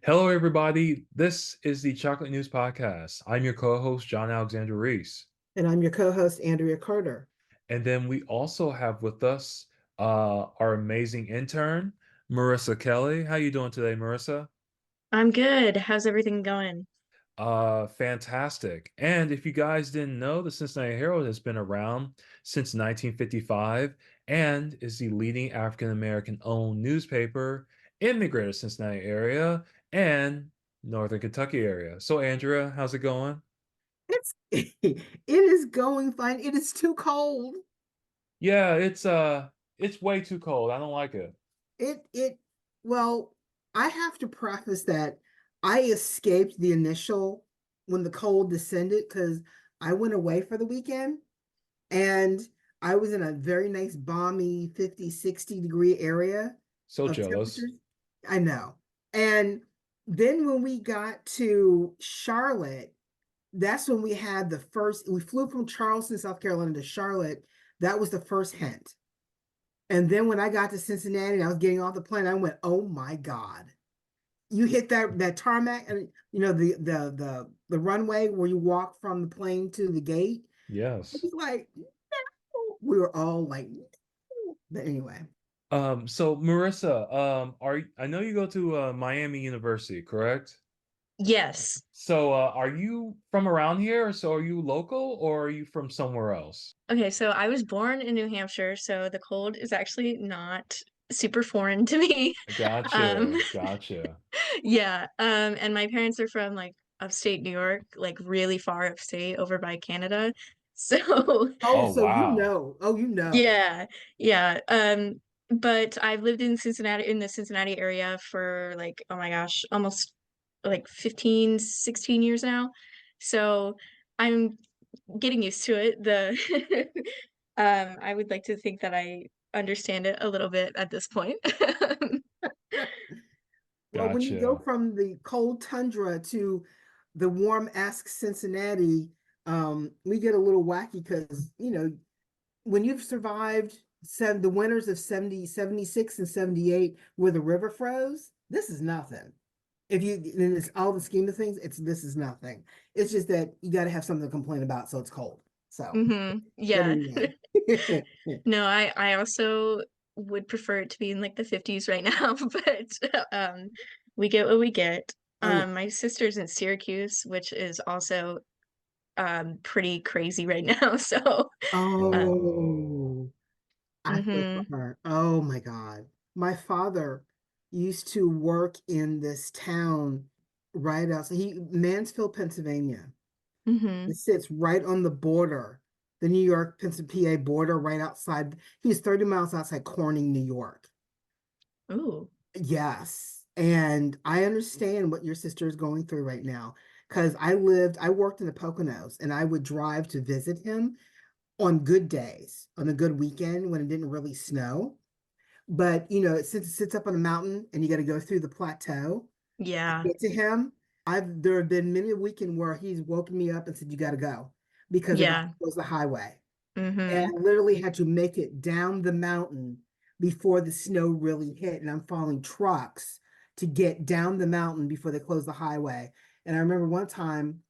Hello, everybody. This is the Chocolate News Podcast. I'm your co-host, John Alexander Reese. And I'm your co-host, Andrea Carter. And then we also have with us our amazing intern, Marisa Kelley. How you doing today, Marisa? I'm good. How's everything going? Fantastic. And if you guys didn't know, the Cincinnati Herald has been around since 1955 and is the leading African American owned newspaper in the greater Cincinnati area and Northern Kentucky area. So, Andrea, how's it going? It's it is going fine. It is too cold. Yeah, it's way too cold. I don't like it. It well, I have to preface that I escaped the initial when the cold descended because I went away for the weekend and I was in a very nice balmy 50, 60-degree area So of jealous. temperatures. I know. And then when we got to Charlotte, that's when we had we flew from Charleston, South Carolina to Charlotte. That was the first hint. And then when I got to Cincinnati and I was getting off the plane, I went, oh my God. You hit that tarmac and the runway where you walk from the plane to the gate. It Yes. was like, no. We were all like, no. But anyway. So Marissa, I know you go to Miami University, correct? Yes. So, are you from around here? So, are you local or are you from somewhere else? Okay, so I was born in New Hampshire, so the cold is actually not super foreign to me. Um, Gotcha, gotcha. yeah, and my parents are from like upstate New York, like really far upstate over by Canada. So, Oh, Oh, so you wow. know. Oh, you know. yeah, yeah. But I've lived in Cincinnati, in the Cincinnati area for like, oh my gosh, almost like 15, 16 years now. So I'm getting used to it. The I would like to think that I understand it a little bit at this point. Well, when you go Gotcha. from the cold tundra to the warm ask Cincinnati, we get a little wacky because, when you've survived the winters of 70, 76, and 78 where the river froze, this is nothing. If you, in this, all the scheme of things, this is nothing. It's just that you got to have something to complain about, so it's cold. So, but Yeah. anyway. No, I also would prefer it to be in like the 50s right now, but we get what we get. Oh, yeah. My sister's in Syracuse, which is also pretty crazy right now. So, uh, Oh. I feel for mhm, her. Oh my God. My father used to work in this town right outside Mansfield, Pennsylvania. mhm. It sits right on the border, the New York, Pennsylvania border, right outside. He's 30 miles outside Corning, New York. Ooh. Yes. And I understand what your sister is going through right now because I worked in the Poconos and I would drive to visit him on good days, on a good weekend when it didn't really snow. But since it sits up on a mountain and you got to go through the plateau to Yeah. get to him, there have been many a weekend where he's woken me up and said, you got to go because they're going to Yeah. close the highway. And Mhm. I literally had to make it down the mountain before the snow really hit. And I'm following trucks to get down the mountain before they close the highway. And I remember one time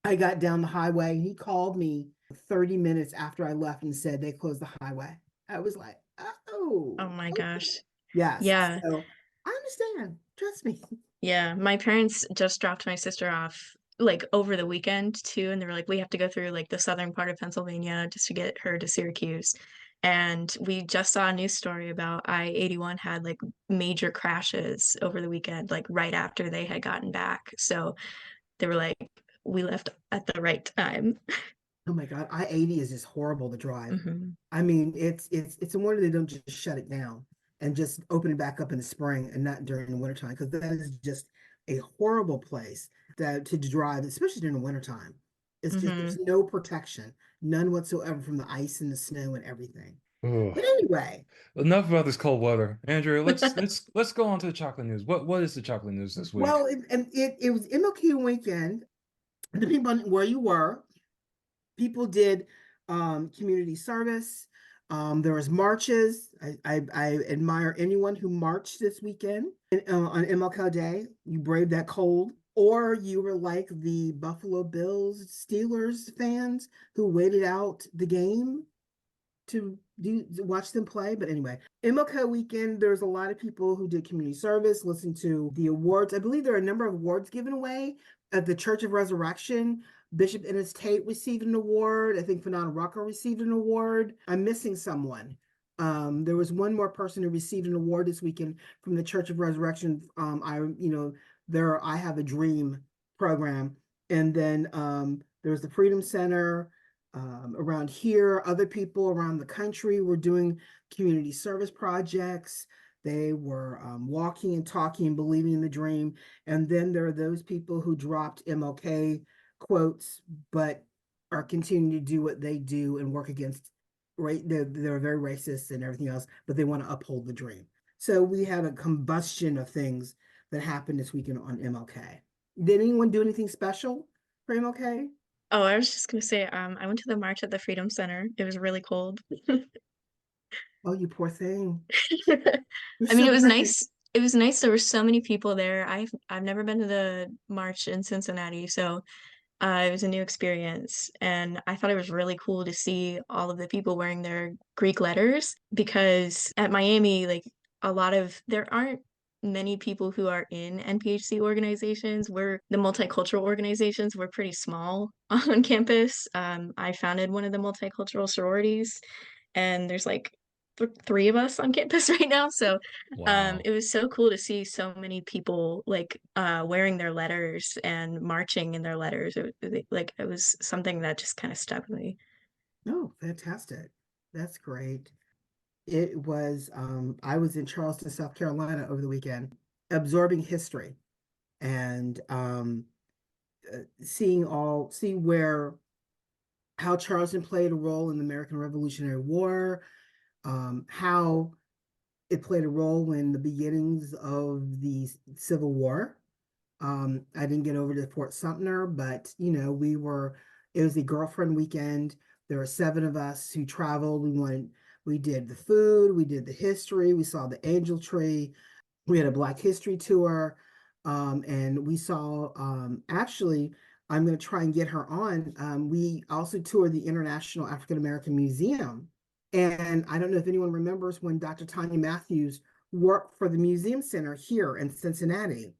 I got down the highway and he called me 30 minutes after I left and said they closed the highway. I was like, Oh oh, my okay. gosh. Yes. Yeah. So I understand. Trust me. Yeah. My parents just dropped my sister off like over the weekend too, and they were like, we have to go through like the southern part of Pennsylvania just to get her to Syracuse. And we just saw a news story about I-81 had like major crashes over the weekend, like right after they had gotten back. So they were like, we left at the right time. Oh my God, I-80 is just horrible to drive. Hmm. I mean, it's a wonder they don't just shut it down and just open it back up in the spring and not during the wintertime, because that is just a horrible place to drive, especially during the wintertime. It's just there's Hmm. no protection, none whatsoever from the ice and the snow and everything. Ugh. But anyway, Enough about this cold weather. Andrea, let's go on to the chocolate news. What is the chocolate news this week? well, it was MLK weekend, depending on where you were. People did community service. There was marches. I admire anyone who marched this weekend on MLK Day. You braved that cold. Or you were like the Buffalo Bills Steelers fans who waited out the game to watch them play. But anyway, MLK weekend, there's a lot of people who did community service, listened to the awards. I believe there are a number of awards given away at the Church of Resurrection. Bishop Ennis Tate received an award. I think Fanon Rucker received an award. I'm missing someone. There was one more person who received an award this weekend from the Church of Resurrection. I Have a Dream program. And then there was the Freedom Center. Around here, other people around the country were doing community service projects. They were walking and talking and believing in the dream. And then there are those people who dropped MLK quotes, but are continuing to do what they do and work against, right? They're very racist and everything else, but they want to uphold the dream. So we had a combustion of things that happened this weekend on MLK. Did anyone do anything special for MLK? Oh, I was just gonna say, I went to the march at the Freedom Center. It was really cold. Oh, you poor thing. You're I mean, so it was brave. nice. It was nice. There were so many people there. I've never been to the march in Cincinnati, so it was a new experience, and I thought it was really cool to see all of the people wearing their Greek letters because at Miami, like there aren't many people who are in NPHC organizations. We're the multicultural organizations. We're pretty small on campus. I founded one of the multicultural sororities, and there's like three of us on campus right now. So Wow. it was so cool to see so many people like wearing their letters and marching in their letters. It was something that just kind of stuck with me. Oh, fantastic. That's great. It was, I was in Charleston, South Carolina over the weekend, absorbing history and see where how Charleston played a role in the American Revolutionary War, how it played a role in the beginnings of the Civil War. I didn't get over to Fort Sumter, but it was a girlfriend weekend. There were 7 of us who traveled. We did the food, we did the history, we saw the angel tree, we had a Black History tour, and we saw, actually, I'm going to try and get her on. We also toured the International African American Museum. And I don't know if anyone remembers when Dr. Tanya Matthews worked for the Museum Center here in Cincinnati,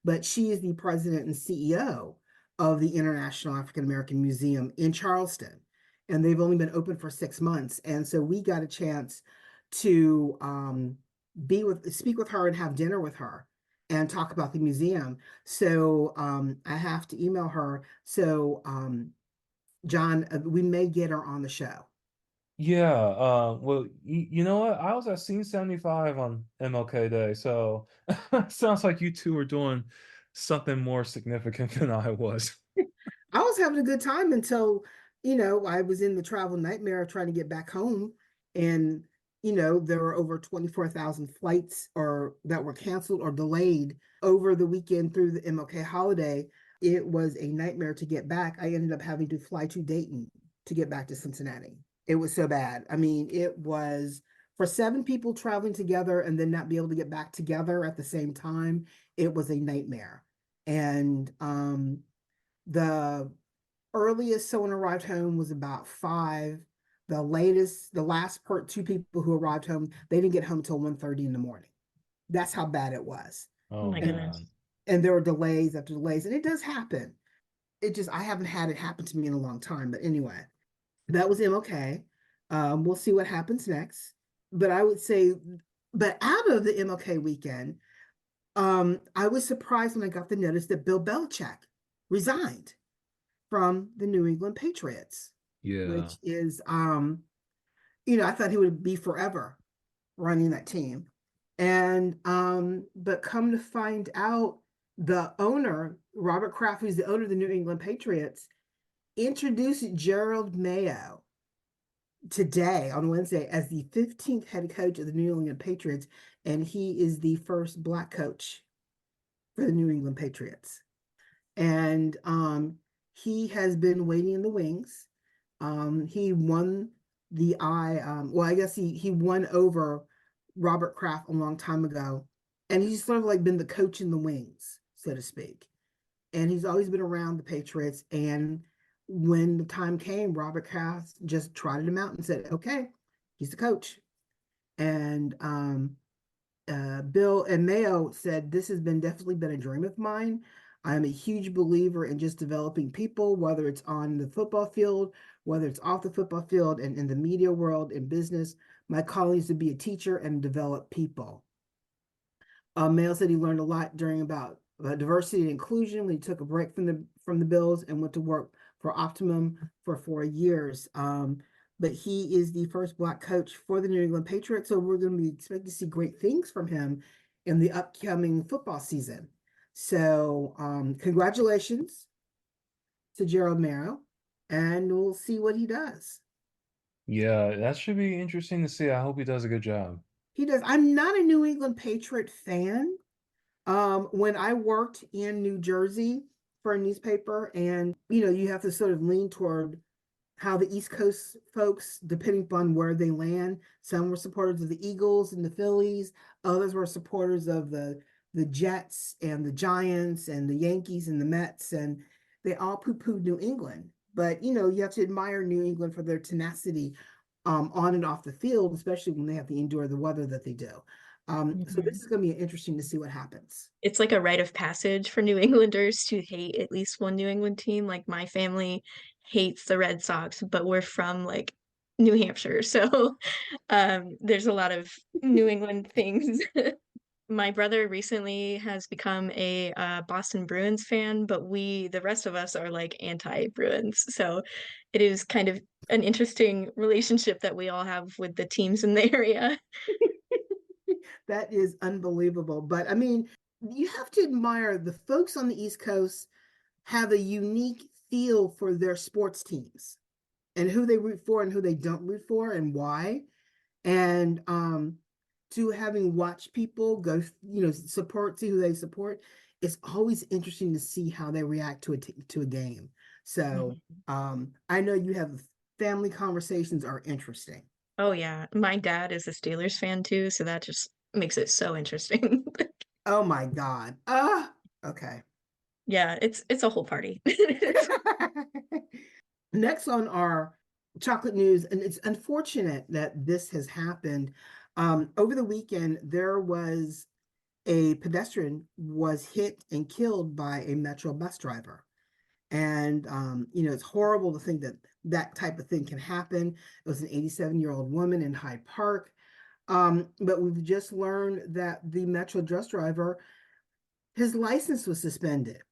but she is the president and CEO of the International African American Museum in Charleston. And they've only been open for 6 months. And so we got a chance to speak with her and have dinner with her and talk about the museum. So I have to email her. So John, we may get her on the show. Yeah, well, you know what? I was at Scene 75 on MLK Day, so sounds like you two were doing something more significant than I was. I was having a good time until, I was in the travel nightmare of trying to get back home. And, there were over 24,000 flights or that were canceled or delayed over the weekend through the MLK holiday. It was a nightmare to get back. I ended up having to fly to Dayton to get back to Cincinnati. It was so bad. I mean, it was for 7 people traveling together and then not be able to get back together at the same time. It was a nightmare. And the earliest someone arrived home was about 5. The last 2 people who arrived home, they didn't get home till 1:30 in the morning. That's how bad it was. Oh Oh my And man. goodness. and there were delays after delays, and it does happen. I haven't had it happen to me in a long time. But anyway, that was MLK. We'll see what happens next. But I would say, but out of the MLK weekend, I was surprised when I got the notice that Bill Belichick resigned from the New England Patriots, Yeah. which is, I thought he would be forever running that team. And, but come to find out, the owner, Robert Kraft, who's the owner of the New England Patriots, introduced Gerald Mayo today on Wednesday as the 15th head coach of the New England Patriots. And he is the first Black coach for the New England Patriots. And he has been waiting in the wings. He won the eye. Well, I guess he won over Robert Kraft a long time ago, and he's sort of like been the coach in the wings, so to speak. And he's always been around the Patriots. And when the time came, Robert Kraft just trotted him out and said, "Okay, he's the coach." And Bill and Mayo said, "This has been definitely been a dream of mine. I'm a huge believer in just developing people, whether it's on the football field, whether it's off the football field, and in the media world, in business. My calling is to be a teacher and develop people." Mayo said he learned a lot during about diversity and inclusion when he took a break from the Bills and went to work for Optimum for 4 years. But he is the first Black coach for the New England Patriots, so we're going to be expecting to see great things from him in the upcoming football season. So congratulations to Gerald Mayo, and we'll see what he does. Yeah, that should be interesting to see. I hope he does a good job. He does. I'm not a New England Patriot fan. When I worked in New Jersey for a newspaper, and you have to sort of lean toward how the East Coast folks, depending upon where they land, some were supporters of the Eagles and the Phillies, others were supporters of the Jets and the Giants and the Yankees and the Mets, and they all poo-pooed New England. But you have to admire New England for their tenacity on and off the field, especially when they have to endure the weather that they do. So this Mhm. is going to be interesting to see what happens. It's like a rite of passage for New Englanders to hate at least one New England team. Like my family hates the Red Sox, but we're from like New Hampshire, so there's a lot of New England things. My brother recently has become a Boston Bruins fan, but the rest of us, are like anti-Bruins. So it is kind of an interesting relationship that we all have with the teams in the area. That is unbelievable. But I mean, you have to admire the folks on the East Coast have a unique feel for their sports teams and who they root for and who they don't root for and why. And to having watched people go, support to who they support, it's always interesting to see how they react to a game. So Mhm. I know you have family conversations are interesting. Oh yeah, my dad is a Steelers fan too, so that just makes it so interesting. Oh my God. Okay. Yeah, it's a whole party. Next on our chocolate news, and it's unfortunate that this has happened. Over the weekend, there was a pedestrian was hit and killed by a Metro bus driver. And it's horrible to think that that type of thing can happen. It was an 87-year-old woman in Hyde Park. But we've just learned that the Metro bus driver, his license was suspended,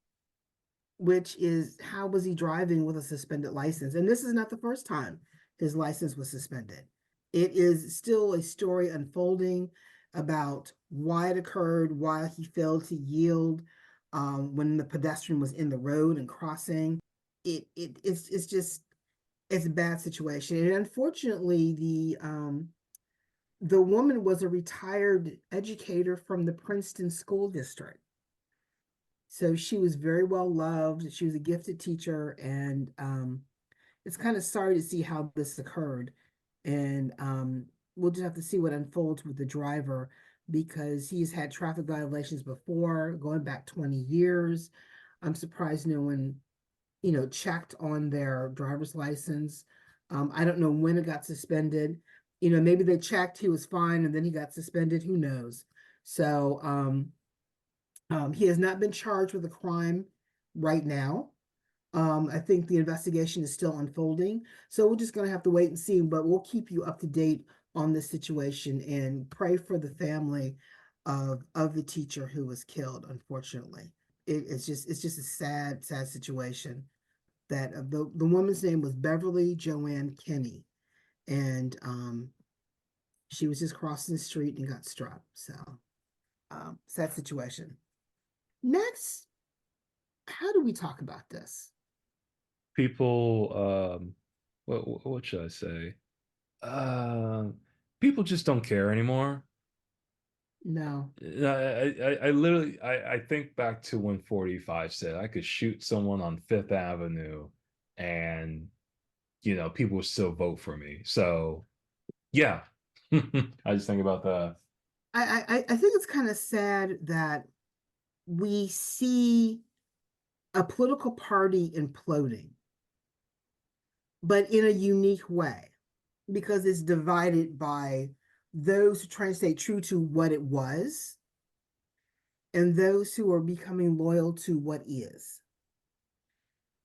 which is how was he driving with a suspended license? And this is not the first time his license was suspended. It is still a story unfolding about why it occurred, why he failed to yield when the pedestrian was in the road and crossing. It's just it's a bad situation. And unfortunately, the woman was a retired educator from the Princeton School District. So she was very well loved. She was a gifted teacher, and it's kind of sorry to see how this occurred. And we'll just have to see what unfolds with the driver because he's had traffic violations before, going back 20 years. I'm surprised no one, checked on their driver's license. I don't know when it got suspended. Maybe they checked, he was fine, and then he got suspended. Who knows? So he has not been charged with a crime right now. I think the investigation is still unfolding. So we're just going to have to wait and see, but we'll keep you up to date on this situation and pray for the family of the teacher who was killed, unfortunately. It's just a sad, sad situation that the woman's name was Beverly Joanne Kinney. And she was just crossing the street and got struck. So sad situation. Next, how do we talk about this? People, what should I say? Uh, People just don't care anymore. No. I literally I think back to when 45 said I could shoot someone on Fifth Avenue and people would still vote for me. So yeah. I just think about that. I think it's kind of sad that we see a political party imploding, but in a unique way, because it's divided by those who try to stay true to what it was and those who are becoming loyal to what is.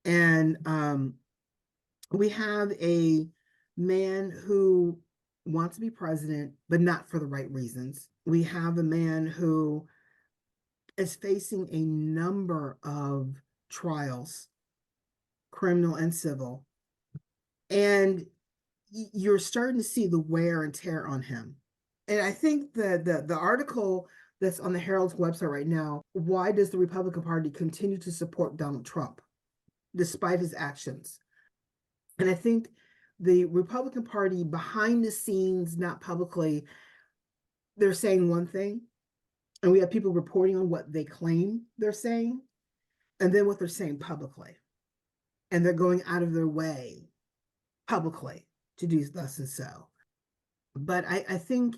And we have a man who wants to be president, but not for the right reasons. We have a man who is facing a number of trials, criminal and civil, and you're starting to see the wear and tear on him. And I think the article that's on the Herald's website right now, why does the Republican Party continue to support Donald Trump despite his actions? And I think the Republican Party behind the scenes, not publicly, they're saying one thing, and we have people reporting on what they claim they're saying, and then what they're saying publicly. And they're going out of their way publicly to do thus and so. But I think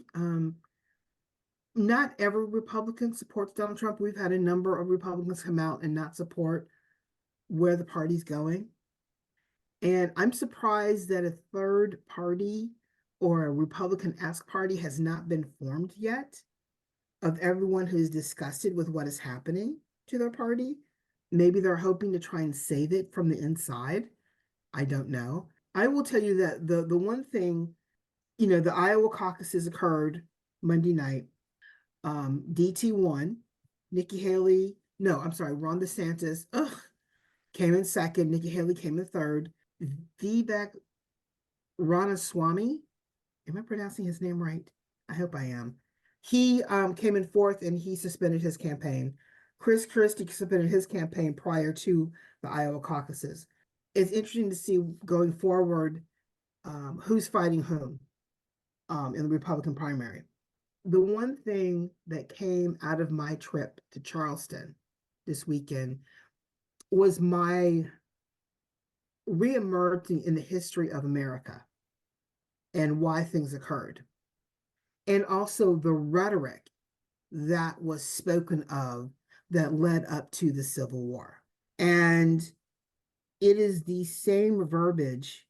not every Republican supports Donald Trump. We've had a number of Republicans come out and not support where the party's going. And I'm surprised that a third party or a Republican-esque party has not been formed yet of everyone who is disgusted with what is happening to their party. Maybe they're hoping to try and save it from the inside. I don't know. I will tell you that the one thing, the Iowa caucuses occurred Monday night. DT won. Nikki Haley, no, I'm sorry, Ron DeSantis, came in second. Nikki Haley came in third. Vivek Ramaswamy, am I pronouncing his name right? I hope I am. He came in fourth, and he suspended his campaign. Chris Christie suspended his campaign prior to the Iowa caucuses. It's interesting to see going forward who's fighting whom in the Republican primary. The one thing that came out of my trip to Charleston this weekend was my reemerging in the history of America and why things occurred. And also the rhetoric that was spoken of that led up to the Civil War. And it is the same verbiage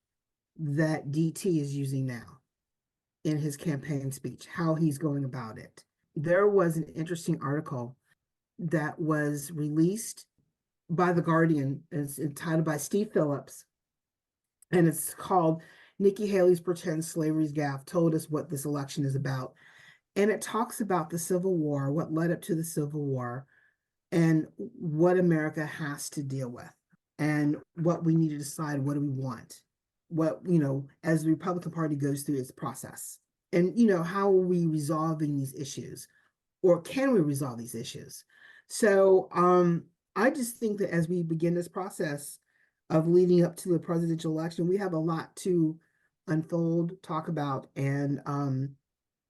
that DT is using now in his campaign speech, how he's going about it. There was an interesting article that was released by The Guardian. It's entitled by Steve Phillips, and it's called Nikki Haley's Pretend Slavery's Gaffe Told Us What This Election is About. And it talks about the Civil War, what led up to the Civil War, and what America has to deal with, and what we need to decide, what do we want? What, as the Republican Party goes through its process. And, how are we resolving these issues? Or can we resolve these issues? So I just think that as we begin this process of leading up to the presidential election, we have a lot to unfold, talk about, and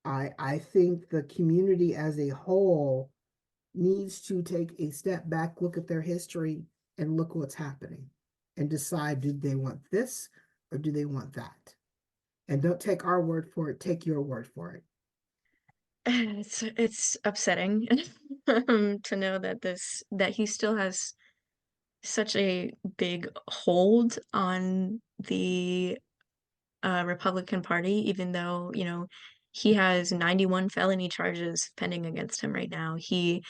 I think the community as a whole needs to take a step back, look at their history, and look what's happening, and decide, do they want this or do they want that? And don't take our word for it, take your word for it. It's upsetting to know that he still has such a big hold on the Republican Party, even though, he has 91 felony charges pending against him right now. He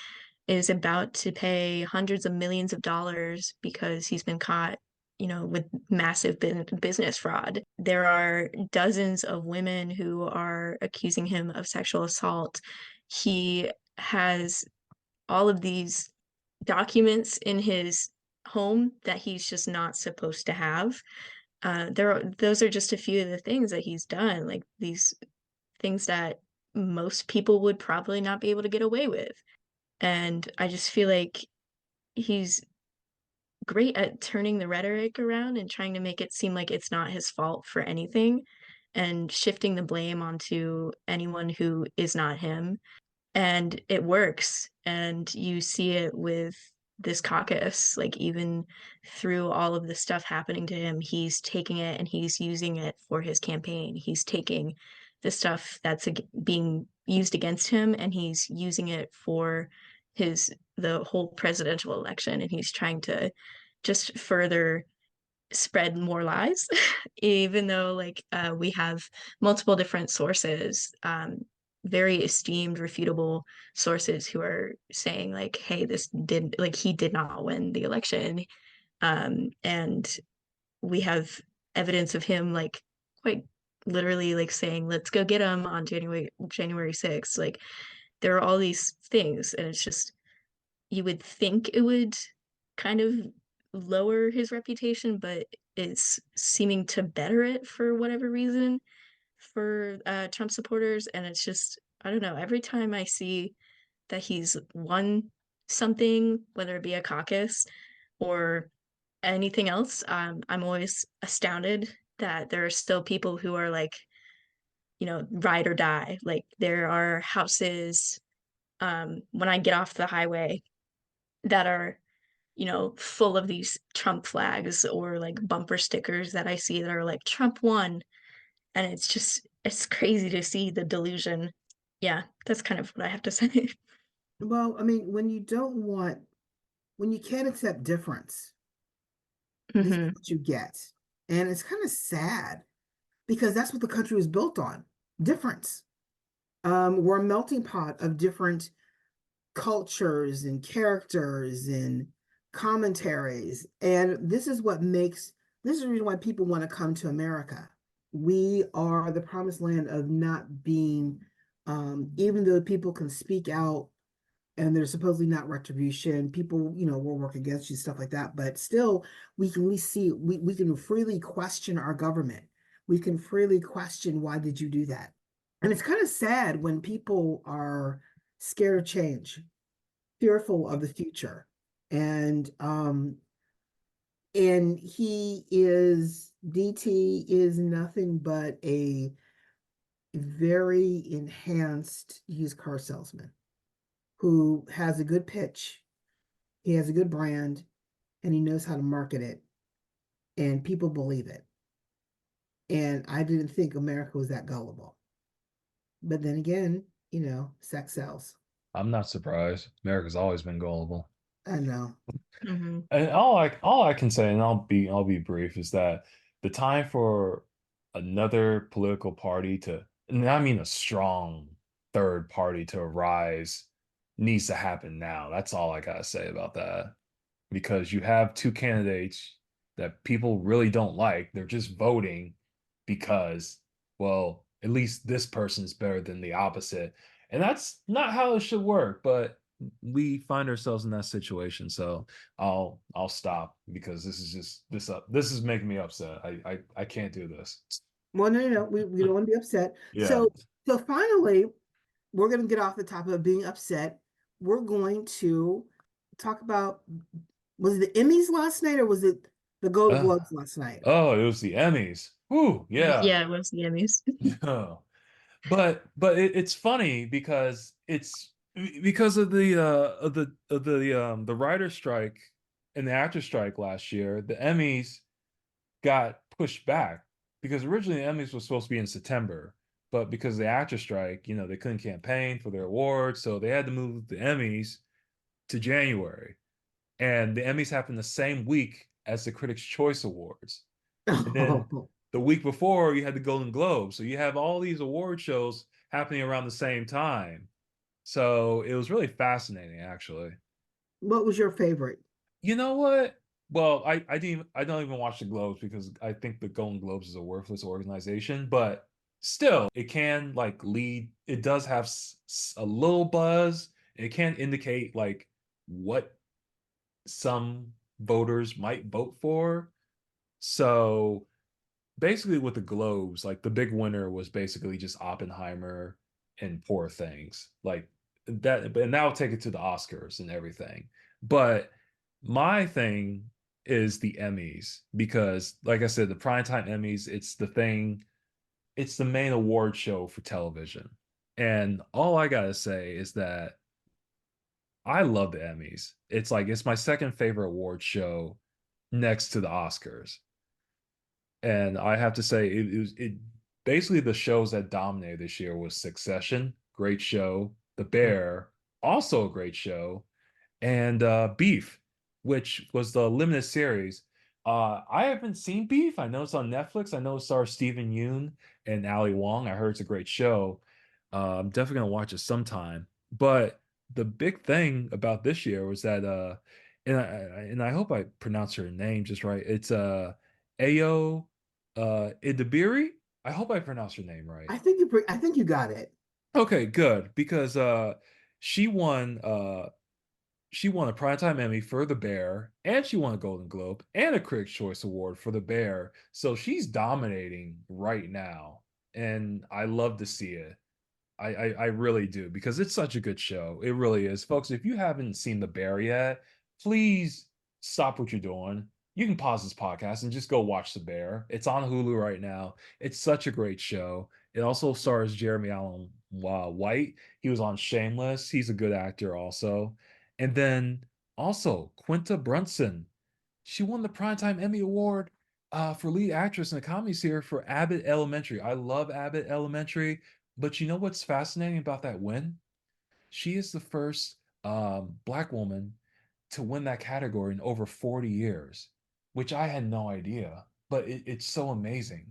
is about to pay hundreds of millions of dollars because he's been caught, with massive business fraud. There are dozens of women who are accusing him of sexual assault. He has all of these documents in his home that he's just not supposed to have. Those are just a few of the things that he's done, like these things that most people would probably not be able to get away with. And I just feel like he's great at turning the rhetoric around and trying to make it seem like it's not his fault for anything, and shifting the blame onto anyone who is not him. And it works. And you see it with this caucus, like even through all of the stuff happening to him, he's taking it and he's using it for his campaign. He's taking the stuff that's being used against him and he's using it for the whole presidential election, and he's trying to just further spread more lies, even though like we have multiple different sources, very esteemed, refutable sources who are saying like, hey, he did not win the election. And we have evidence of him like quite literally like saying, let's go get him on January 6th. Like there are all these things, and it's just you would think it would kind of lower his reputation, but it's seeming to better it for whatever reason for Trump supporters. And it's just, I don't know, every time I see that he's won something, whether it be a caucus or anything else, I'm always astounded that there are still people who are like, ride or die. Like there are houses when I get off the highway that are full of these Trump flags or like bumper stickers that I see that are like Trump won. And it's crazy to see the delusion. Yeah, that's kind of what I have to say. Well, I mean, when you can't accept difference, this is Hmm. what you get. And it's kind of sad because that's what the country was built on, difference. We're a melting pot of different cultures and characters and commentaries. And this is the reason why people want to come to America. We are the promised land of not being, even though people can speak out and there's supposedly not retribution, people, will work against you, stuff like that. But still, we can freely question our government. We can freely question, why did you do that? And it's kind of sad when people are scared of change, fearful of the future. And DT is nothing but a very enhanced used car salesman who has a good pitch, he has a good brand, and he knows how to market it, and people believe it. And I didn't think America was that gullible. But then again, sex sells. I'm not surprised. America's always been gullible. I know. Hmm. And all I can say, and I'll be brief, is that the time for another political party to, and I mean a strong third party to arise, needs to happen now. That's all I gotta say about that. Because you have two candidates that people really don't like. They're just voting because, well, at least this person's better than the opposite. And that's not how it should work, but we find ourselves in that situation. So I'll stop because this is just this is making me upset. I can't do this. Well, no. We don't want to be upset. Yeah. So finally, we're going to get off the topic of being upset. We're going to talk about, was it the Emmys last night or was it the Golden Uh, Globes last night? oh, it was the Emmys. Whoo, yeah. Yeah, it was the Emmys. Oh. But it's funny because it's because of the writer strike and the actor strike last year. The Emmys got pushed back because originally the Emmys was supposed to be in September, but because of the actor strike, they couldn't campaign for their awards, so they had to move the Emmys to January. And the Emmys happened the same week as the Critics' Choice Awards. And then Oh, the week before, you had the Golden Globes. So you have all these award shows happening around the same time. So it was really fascinating, actually. what was your favorite? You know what? Well, I don't even watch the Globes because I think the Golden Globes is a worthless organization, but still, it can like lead. It does have a little buzz. It can indicate like what some voters might vote for. So basically with the Globes, like the big winner was basically just Oppenheimer and Poor Things. Like that, and now take it to the Oscars and everything. But my thing is the Emmys because, like I said, the primetime Emmys, it's the main award show for television. And all I gotta say is that I love the Emmys. It's like it's my second favorite award show next to the Oscars. And I have to say it basically the shows that dominated this year was Succession, great show, The Bear, also a great show, and Beef, which was the limited series. I haven't seen Beef. I know it's on Netflix. I know it stars Stephen Yoon and Ali Wong. I heard it's a great show. I'm definitely gonna watch it sometime. But the big thing about this year was that and I hope I pronounce her name just right. It's Ayo Idibiri. I hope I pronounced her name right. I think you got it. Okay, good because she won she won a Primetime Emmy for The Bear, and she won a Golden Globe and a Critics' Choice Award for The Bear. So she's dominating right now, and I love to see it. I really do because it's such a good show. It really is. Folks, if you haven't seen The Bear yet, please stop what you're doing. You can pause this podcast and just go watch The Bear. It's on Hulu right now. It's such a great show. It also stars Jeremy Allen White. He was on Shameless. He's a good actor also. And then also Quinta Brunson. She won the Primetime Emmy Award for lead actress in a comedy series for Abbott Elementary. I love Abbott Elementary. But you know what's fascinating about that win? She is the first black woman to win that category in over 40 years, which I had no idea. But it's so amazing.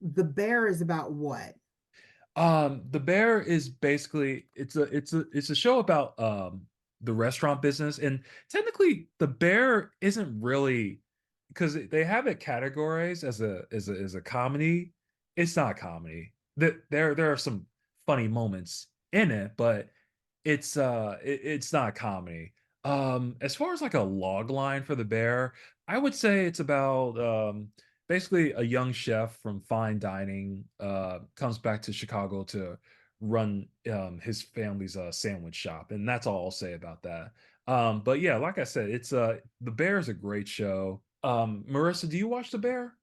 The Bear is about what? The Bear is basically it's a show about the restaurant business, and technically The Bear isn't really because they have it categorized as a comedy. It's not a comedy. There are some funny moments in it, but it's not a comedy. As far as like a log line for The Bear, I would say it's about basically a young chef from fine dining comes back to Chicago to run his family's sandwich shop, and that's all I'll say about that. But yeah, like I said, it's The Bear is a great show. Marissa, do you watch The Bear?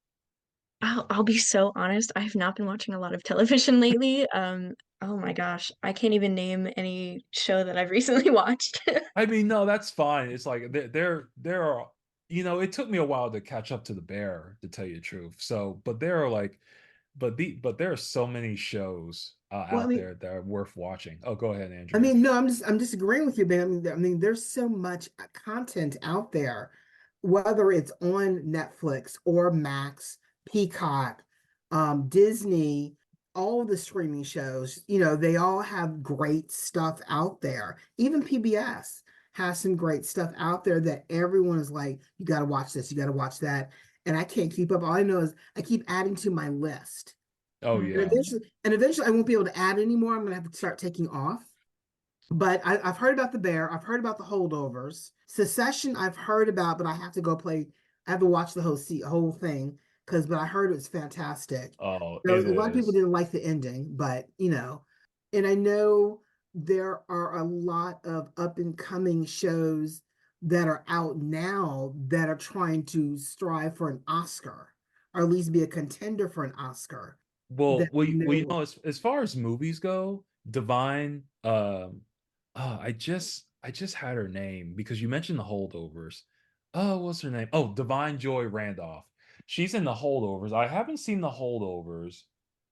I'll be so honest, I have not been watching a lot of television lately. Oh my gosh, I can't even name any show that I've recently watched. I mean, no, that's fine. It's like there are it took me a while to catch up to The Bear, to tell you the truth. So, but there are like, but there are so many shows Well, out there that are worth watching. Oh, go ahead, I Andrea. mean, no, I'm just agreeing with you, man. I mean, there's so much content out there, whether it's on Netflix or Max, Peacock, Disney, all the streaming shows, they all have great stuff out there. Even PBS has some great stuff out there that everyone is like, you got to watch this, you got to watch that. And I can't keep up. All I know is I keep adding to my list. Oh yeah. And eventually I won't be able to add anymore. I'm gonna have to start taking off. But I've heard about the Bear. I've heard about the Holdovers. Secession, I've heard about, but I have to go play. I have to watch the whole thing but I heard it was fantastic. Oh, A it lot of people is. didn't like the ending, but and I know there are a lot of up and coming shows that are out now that are trying to strive for an Oscar, or at least be a contender for an Oscar. Well, That I know. as far as movies go, Divine, I just had her name because you mentioned the holdovers. Oh, what's her name? Oh, Divine Joy Randolph. She's in the holdovers. I haven't seen the holdovers.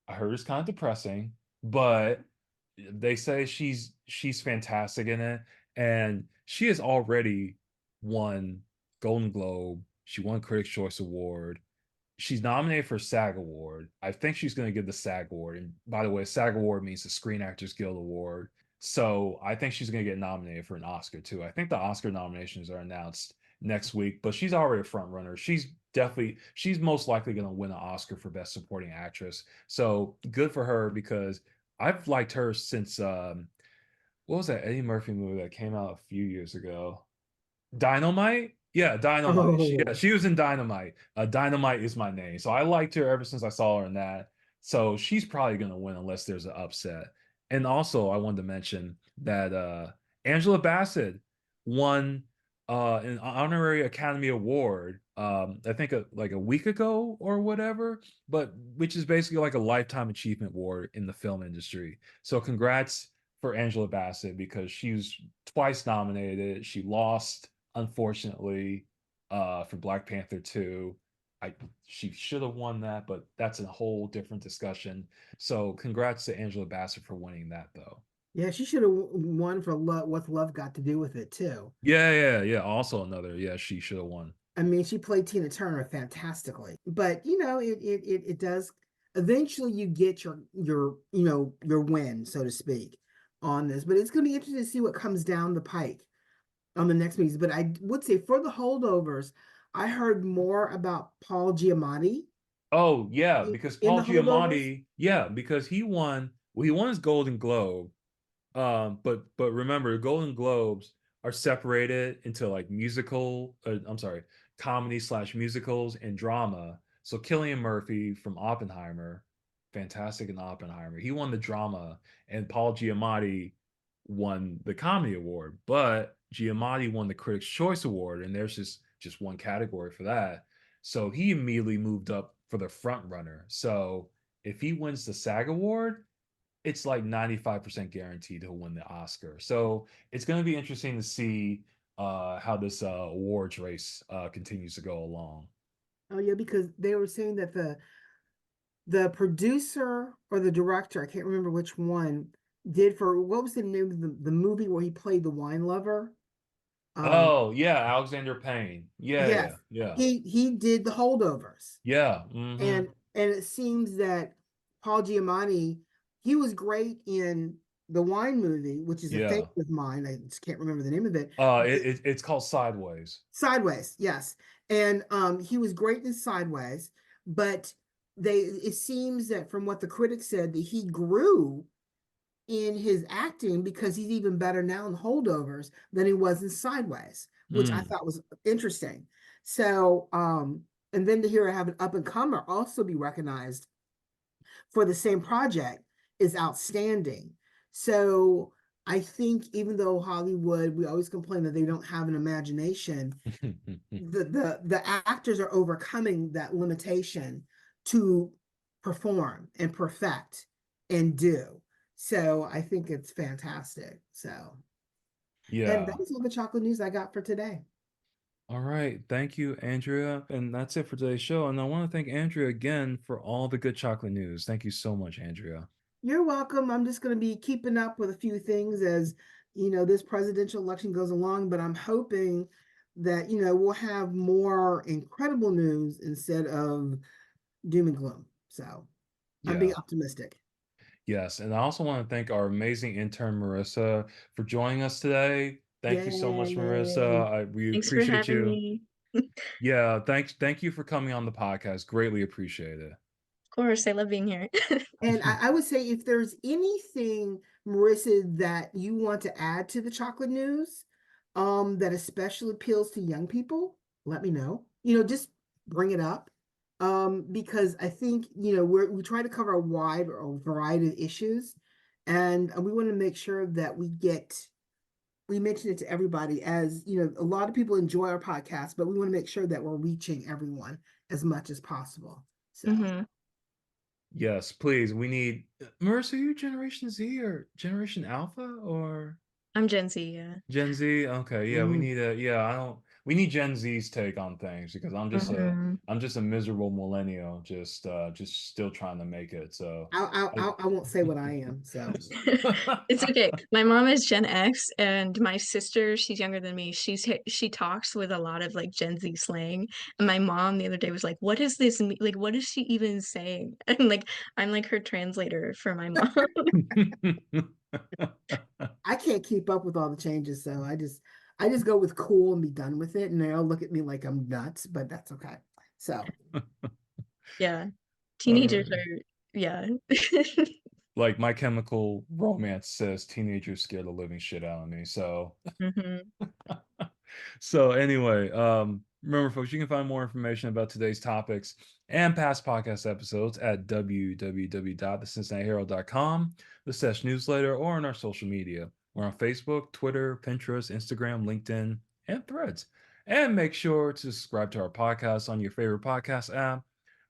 I heard it's kind of depressing, but they say she's fantastic in it, and she has already won Golden Globe. She won Critics' Choice Award. She's nominated for SAG Award. I think she's going to get the SAG Award. And by the way, SAG Award means the Screen Actors Guild Award. So I think she's going to get nominated for an Oscar too. I think the Oscar nominations are announced next week, but she's already a front runner. She's most likely going to win an Oscar for Best Supporting Actress. So good for her because I've liked her since what was that Eddie Murphy movie that came out a few years ago? Dynamite? Yeah, Dynamite. Oh, She was in Dynamite. Dynamite is my name. So I liked her ever since I saw her in that. So she's probably going to win unless there's an upset. And also, I wanted to mention that Angela Bassett won an honorary Academy Award. I think like a week ago or whatever, but which is basically like a lifetime achievement award in the film industry. So congrats for Angela Bassett because she was twice nominated. She lost, unfortunately, for Black Panther 2. She should have won that, but that's a whole different discussion. So congrats to Angela Bassett for winning that though. Yeah, she should have won for love. What's love got to do with it too? Yeah. Also another, yeah, she should have won. I mean, she played Tina Turner fantastically, but you know, it does. Eventually, you get your win, so to speak, on this. But it's going to be interesting to see what comes down the pike on the next meetings. But I would say for the holdovers, I heard more about Paul Giamatti Oh yeah, because in Paul the holdovers. Giamatti, yeah, because he won. Well, he won his Golden Globe. But remember, Golden Globes are separated into like musical. I'm sorry, comedy slash musicals and drama. So Cillian Murphy from Oppenheimer, fantastic in Oppenheimer. He won the drama, and Paul Giamatti won the comedy award. But Giamatti won the Critics' Choice Award, and there's just one category for that. So he immediately moved up for the front runner. So if he wins the SAG award, it's like 95% guaranteed he'll win the Oscar. So it's going to be interesting to see how this awards race continues to go along. Oh yeah, because they were saying that the producer or the director, I can't remember which one, did for what was the name of the movie where he played the wine lover? Um, Oh yeah, Alexander Payne. yes, Yeah, he did the holdovers, yeah. Mm-hmm. and it seems that Paul Giamatti, he was great in the wine movie, which is a Yeah. favorite of mine. I just can't remember the name of it. It's called Sideways. Sideways, yes. And he was great in Sideways, but it seems that from what the critics said that he grew in his acting because he's even better now in Holdovers than he was in Sideways, which I Mm. thought was interesting. So and then to hear have an up and comer also be recognized for the same project is outstanding. So I think even though Hollywood, we always complain that they don't have an imagination, the actors are overcoming that limitation to perform and perfect and do. So I think it's fantastic. So, and Yeah. that's all the chocolate news I got for today. All right. Thank you, Andrea. And that's it for today's show. And I want to thank Andrea again for all the good chocolate news. Thank you so much, Andrea. You're welcome. I'm just going to be keeping up with a few things as this presidential election goes along, but I'm hoping that we'll have more incredible news instead of doom and gloom. So I'm being Yeah. optimistic. Yes. And I also want to thank our amazing intern, Marissa, for joining us today. Thank you so much, Yay. Marissa. We Thanks for appreciate having you. me. Yeah. Thank you for coming on the podcast. Greatly appreciate it. Of course, I love being here. And I would say if there's anything, Marissa, that you want to add to the chocolate news, that especially appeals to young people, let me know. Just bring it up. Because I think, we try to cover a wide or variety of issues, and we want to make sure that we mention it to everybody as, a lot of people enjoy our podcast, but we want to make sure that we're reaching everyone as much as possible. So. Hmm. Yes, please. We need Marissa, are you Generation Z or Generation Alpha or I'm Gen Z, yeah. Gen Z? Okay, yeah, we Mm. need I don't we need Gen Z's take on things because Hmm. I'm just a miserable millennial, just still trying to make it. So I won't say what I am. So It's okay. My mom is Gen X, and my sister, she's younger than me. She talks with a lot of like Gen Z slang. And my mom the other day was like, "What is this? Like, what is she even saying?" And like, I'm like her translator for my mom. I can't keep up with all the changes. So I just go with cool and be done with it. And they all look at me like I'm nuts, but that's okay. So Yeah, All teenagers right. are, yeah. Like My Chemical Romance says teenagers scare the living shit out of me. So Hmm. so anyway, remember folks, you can find more information about today's topics and past podcast episodes at www.thecincinnatiherald.com, the Sesh newsletter, or on our social media. We're on Facebook, Twitter, Pinterest, Instagram, LinkedIn, and Threads. And make sure to subscribe to our podcast on your favorite podcast app.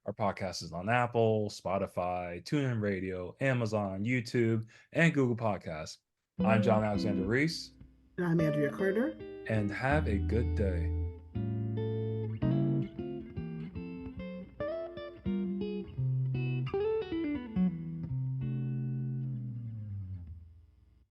Our podcast is on Apple, Spotify, TuneIn Radio, Amazon, YouTube, and Google Podcasts. I'm John Alexander Reese, And I'm Andrea Carter. and have a good day.